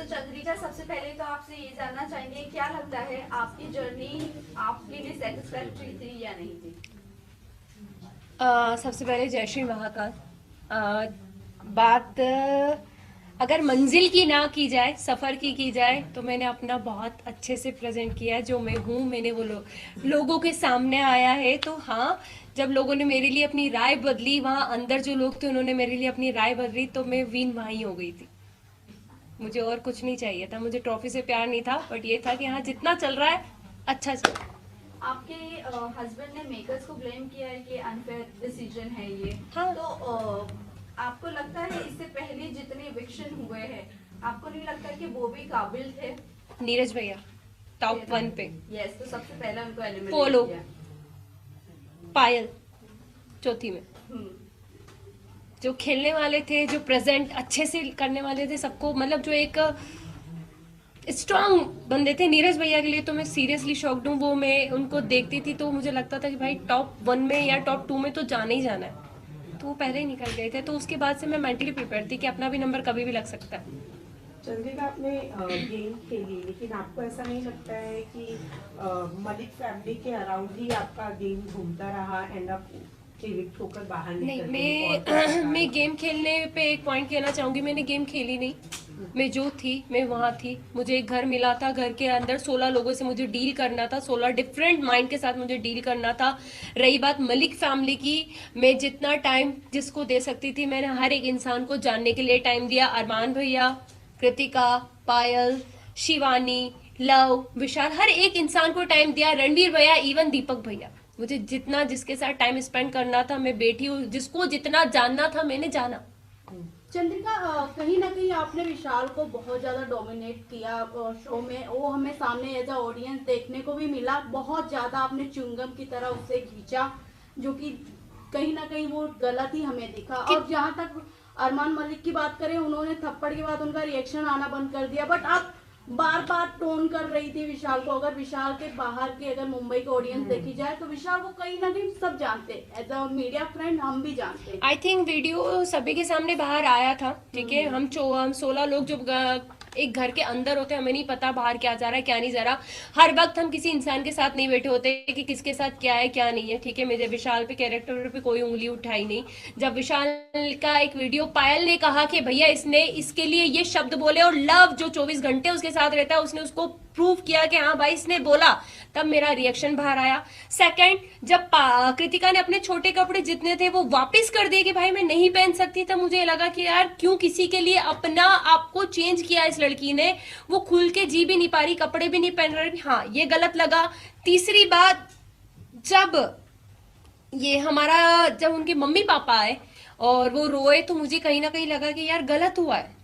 चंद्रिका, सबसे पहले तो आपसे ये जानना चाहेंगे, क्या लगता है आपकी जर्नी आपके लिए सेटिस्फैक्टरी थी या नहीं थी? सबसे पहले जय श्री महाकाल। बात अगर मंजिल की ना की जाए, सफ़र की जाए, तो मैंने अपना बहुत अच्छे से प्रेजेंट किया है। जो मैं हूँ, मैंने वो लोगों के सामने आया है। तो हाँ, जब लोगों ने मेरे लिए अपनी राय बदली, वहाँ अंदर जो लोग थे उन्होंने मेरे लिए अपनी राय बदली, तो मैं विन वहीं हो गई थी। मुझे और कुछ नहीं चाहिए था, मुझे ट्रॉफी से प्यार नहीं था, बट ये था कि हाँ, जितना चल रहा है अच्छा चल रहा है। आपके हस्बैंड ने मेकर्स को ब्लेम किया है कि अनफेयर डिसीजन है ये। हाँ। तो आपको लगता है इससे पहले जितने इविक्शन हुए हैं, आपको नहीं लगता कि वो भी काबिल थे? नीरज भैया टॉप 1 पे, यस, तो सबसे पहले उनको एलिमिनेट पोलो, किया। पायल चौथी में। हम्म। जो खेलने वाले थे, जो प्रेजेंट अच्छे से करने वाले थे सबको, मतलब जो एक स्ट्रांग बंदे थे, नीरज भैया के लिए तो मैं सीरियसली शॉक्ड हूँ। वो मैं उनको देखती थी तो मुझे लगता था कि भाई टॉप 1 में या टॉप 2 में तो जाना ही जाना है। तो वो पहले ही निकल गए थे, तो उसके बाद से मैं मेंटली प्रिपेयर थी कि अपना भी नंबर कभी भी लग सकता है। चंद्रिका, आपने गेम खेली, लेकिन आपको ऐसा नहीं लगता है कि मलिक फैमिली के अराउंड ही आपका गेम घूमता रहा, एंड आप इविक्ट होकर बाहर नहीं, निकल गई और कुछ मैं गेम खेलने पे एक पॉइंट कहना चाहूंगी, मैंने गेम खेली नहीं। मैं जो थी मैं वहाँ थी। मुझे एक घर मिला था, घर के अंदर 16 लोगों से मुझे डील करना था, 16 डिफरेंट माइंड के साथ मुझे डील करना था। रही बात मलिक फैमिली की, मैं जितना टाइम जिसको दे सकती थी, मैंने हर एक इंसान को जानने के लिए टाइम दिया। अरमान भैया, कृतिका, पायल, शिवानी, लव, विशाल, हर एक इंसान को टाइम दिया। रणवीर भैया, इवन दीपक भैया, मुझे जितना जिसके साथ टाइम स्पेंड करना था, मैं बैठी हूँ। जिसको जितना जानना था मैंने जाना। चंद्रिका, कहीं ना कहीं आपने विशाल को बहुत ज्यादा डोमिनेट किया शो में। वो हमें सामने एज अ ऑडियंस देखने को भी मिला। बहुत ज्यादा आपने च्युइंगम की तरह उसे खींचा, जो कि कहीं ना कहीं वो गलत ही हमें दिखा। और जहां तक अरमान मलिक की बात करें, उन्होंने थप्पड़ के बाद उनका रिएक्शन आना बंद कर दिया, बट आप बार बार टोन कर रही थी विशाल को। अगर विशाल के बाहर की अगर मुंबई की ऑडियंस देखी जाए, तो विशाल को कहीं ना कहीं सब जानते, एज अ मीडिया फ्रेंड हम भी जानते। आई थिंक वीडियो सभी के सामने बाहर आया था, ठीक है। हम 16 लोग जो एक घर के अंदर होते हैं, हमें नहीं पता बाहर क्या जा रहा है क्या नहीं जा रहा। हर वक्त हम किसी इंसान के साथ नहीं बैठे होते कि किसके साथ क्या है क्या नहीं है, ठीक है। मेरे विशाल पे कैरेक्टर पे कोई उंगली उठाई नहीं। जब विशाल का एक वीडियो पायल ने कहा कि भैया इसने इसके लिए ये शब्द बोले, और लव जो 24 घंटे उसके साथ रहता है, उसने उसको प्रूव किया कि हाँ भाई इसने बोला, तब मेरा रिएक्शन बाहर आया। सेकंड, जब कृतिका ने अपने छोटे कपड़े जितने थे वो वापस कर दिए कि भाई मैं नहीं पहन सकती, तब मुझे लगा कि यार क्यों किसी के लिए अपना आपको चेंज किया इस लड़की ने। वो खुल के जी भी नहीं पा रही, कपड़े भी नहीं पहन रही। हाँ, ये गलत लगा। तीसरी बात, जब ये हमारा जब उनके मम्मी पापा आए और वो रोए, तो मुझे कहीं ना कहीं लगा कि यार गलत हुआ है।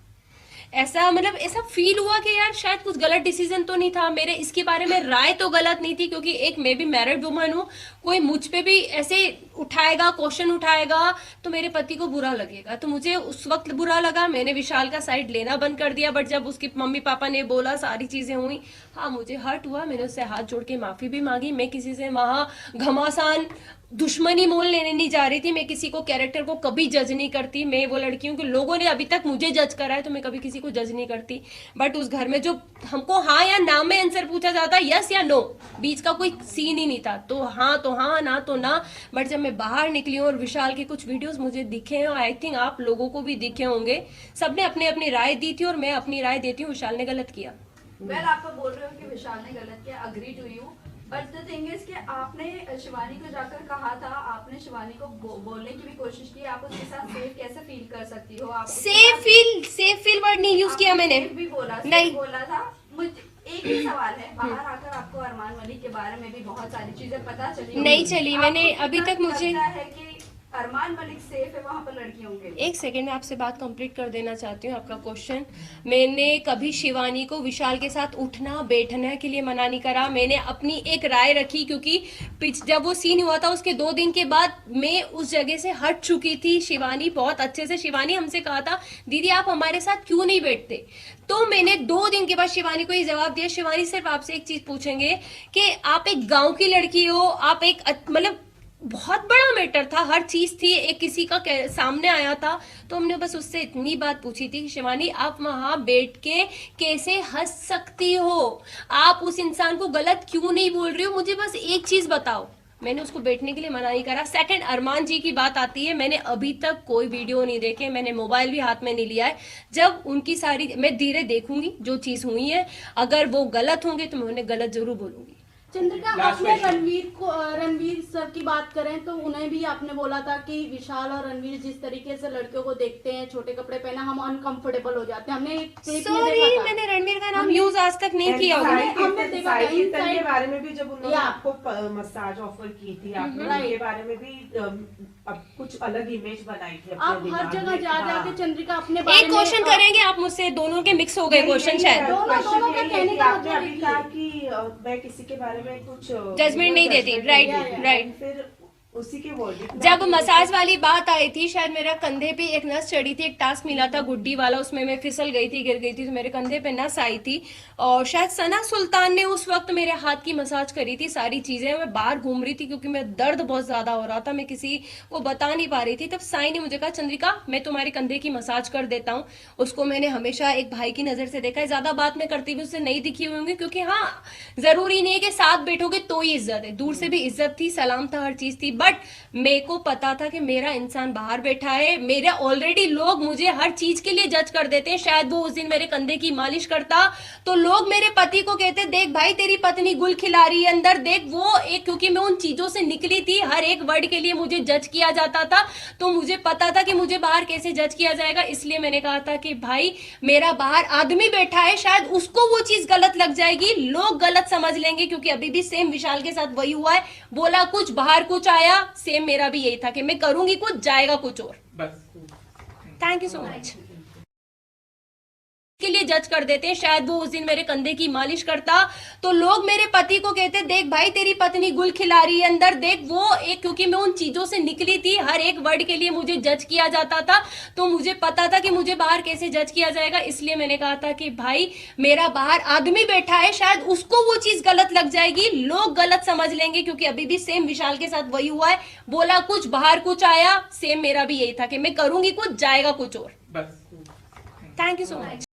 ऐसा मतलब ऐसा फील हुआ कि यार शायद कुछ गलत डिसीजन तो नहीं था मेरे। इसके बारे में राय तो गलत नहीं थी, क्योंकि एक मैं भी मैरिड वुमन हूँ। कोई मुझ पे भी ऐसे उठाएगा, क्वेश्चन उठाएगा, तो मेरे पति को बुरा लगेगा। तो मुझे उस वक्त बुरा लगा, मैंने विशाल का साइड लेना बंद कर दिया। बट जब उसके मम्मी पापा ने बोला, सारी चीजें हुई, हाँ मुझे हर्ट हुआ। मैंने उससे हाथ जोड़ के माफी भी मांगी। मैं किसी से वहां घमासान दुश्मनी मोल लेने नहीं जा रही थी। मैं किसी को, कैरेक्टर को कभी जज नहीं करती। मैं वो लड़की हूँ कि लोगों ने अभी तक मुझे जज करा है, तो मैं कभी किसी को जज नहीं करती। बट उस घर में जो हमको हाँ या ना में आंसर पूछा जाता, यस या नो, बीच का कोई सीन ही नहीं था। तो हाँ, ना तो ना। बट जब मैं बाहर निकली हूँ और विशाल के कुछ वीडियोस मुझे दिखे हैं, और आई थिंक आप लोगों को भी दिखे होंगे, सबने अपने अपनी राय दी थी और मैं अपनी राय देती हूँ, विशाल ने गलत किया। वेल, आप बोल रहे हो कि विशाल ने गलत किया, agree to you. But the thing is कि आपने शिवानी को जाकर कहा था, आपने शिवानी को बोलने की भी कोशिश की, आप उसके साथ सेफ कैसे फील कर सकती हो? आप सेफ फील वर्ड नहीं यूज किया मैंने। भी बोला, नहीं बोला था। मुझे एक ही सवाल है, बाहर आकर आपको अरमान मलिक के बारे में भी बहुत सारी चीजें पता चली नहीं चली। मैंने आपको अभी कितना तक मुझे लगता है कि अरमान मलिक सेफ है वहां पर लड़कियों के लिए? एक सेकेंड में आपसे बात कंप्लीट कर देना चाहती हूँ। आपका क्वेश्चन, मैंने कभी शिवानी को विशाल के साथ उठना बैठने के लिए मना नहीं करा। मैंने अपनी एक राय रखी, क्योंकि जब वो सीन हुआ था उसके 2 दिन के बाद मैं उस जगह से हट चुकी थी। शिवानी बहुत अच्छे से, शिवानी हमसे कहा था दीदी आप हमारे साथ क्यों नहीं बैठते, तो मैंने 2 दिन के बाद शिवानी को ये जवाब दिया, शिवानी सिर्फ आपसे एक चीज पूछेंगे कि आप एक गांव की लड़की हो, आप एक मतलब बहुत बड़ा मैटर था, हर चीज थी, एक किसी का सामने आया था, तो हमने बस उससे इतनी बात पूछी थी कि शिवानी आप वहां बैठ के कैसे हंस सकती हो, आप उस इंसान को गलत क्यों नहीं बोल रही हो, मुझे बस एक चीज बताओ। मैंने उसको बैठने के लिए मना नहीं करा। सेकंड, अरमान जी की बात आती है, मैंने अभी तक कोई वीडियो नहीं देखे, मैंने मोबाइल भी हाथ में नहीं लिया है। जब उनकी सारी मैं धीरे देखूंगी जो चीज हुई है, अगर वो गलत होंगे तो मैं उन्हें गलत जरूर बोलूंगी। चंद्रिका, Last आपने question. रणवीर सर की बात करें तो उन्हें भी आपने बोला था कि विशाल और रणवीर जिस तरीके से लड़कियों को देखते हैं, छोटे कपड़े पहना, हम अनकंफर्टेबल हो जाते हैं। हमने एक क्लिप में सॉरी, देखा था। मैंने रणवीर का नाम यूज आज तक नहीं किया होगा। हमने देखा था, साई कीर्तन inside- के बारे में भी जब उन्होंने Yeah. आपको मसाज ऑफर की थी, आपने Right. उनके बारे में भी अब कुछ अलग इमेज बनाई थी अपने आप हर दिमाग जगह में। जा हाँ। जाके चंद्रिका अपने बारे एक में क्वेश्चन करेंगे आप मुझसे, दोनों के मिक्स हो गए नहीं, क्वेश्चन नहीं, शायद। दोनों question का यही है कहने कि का आपने मतलब अभी यही कहा है। कि मैं किसी के बारे में कुछ Judgment नहीं देती, judgment right, नहीं देती। right. फिर उसी के वर्डिक्ट में जब आपने मसाज वाली बात आई थी, शायद मेरा कंधे पे एक नस चढ़ी थी, एक टास्क मिला था गुड्डी वाला, उसमें मैं फिसल गई थी, गिर गई थी, तो मेरे कंधे पे नस आई थी, और शायद सना सुल्तान ने उस वक्त मेरे हाथ की मसाज करी थी। सारी चीजें, मैं बाहर घूम रही थी क्योंकि मैं दर्द बहुत ज्यादा हो रहा था, मैं किसी को बता नहीं पा रही थी। तब साई ने मुझे कहा चंद्रिका मैं तुम्हारे कंधे की मसाज कर देता हूँ। उसको मैंने हमेशा एक भाई की नजर से देखा है, ज्यादा बात मैं करती हुई उससे नहीं दिखी हुई होंगी, क्योंकि हाँ जरूरी नहीं है कि साथ बैठोगे तो ही इज्जत है, दूर से भी इज्जत थी, सलाम था, हर चीज थी। बट मेरे को पता था कि मेरा इंसान बाहर बैठा है, मेरे ऑलरेडी लोग मुझे हर चीज के लिए जज कर देते हैं। शायद वो उस दिन मेरे कंधे की मालिश करता तो लोग मेरे पति को कहते देख भाई तेरी पत्नी गुल खिला रही है अंदर, देख वो एक, क्योंकि मैं उन चीजों से निकली थी, हर एक वर्ड के लिए मुझे जज किया जाता था, तो मुझे पता था कि मुझे बाहर कैसे जज किया जाएगा। इसलिए मैंने कहा था कि भाई मेरा बाहर आदमी बैठा है, शायद उसको वो चीज गलत लग जाएगी, लोग गलत समझ लेंगे, क्योंकि अभी भी सेम विशाल के साथ वही हुआ है, बोला कुछ बाहर कुछ आया, सेम मेरा भी यही था कि मैं करूंगी कुछ जाएगा कुछ और। बस थैंक यू सो मच। के लिए जज कर देते हैं, शायद वो उस दिन मेरे कंधे की मालिश करता तो लोग मेरे पति को कहते देख भाई तेरी पत्नी गुल खिला रही है अंदर, देख वो एक, क्योंकि मैं उन चीजों से निकली थी, हर एक वर्ड के लिए मुझे जज किया जाता था, तो मुझे पता था कि मुझे बाहर कैसे जज किया जाएगा। इसलिए मैंने कहा था कि भाई मेरा बाहर आदमी बैठा है, शायद उसको वो चीज गलत लग जाएगी, लोग गलत समझ लेंगे, क्योंकि अभी भी सेम विशाल के साथ वही हुआ है, बोला कुछ बाहर कुछ आया, सेम मेरा भी यही था कि मैं करूंगी कुछ जाएगा कुछ और। बस थैंक यू सो मच।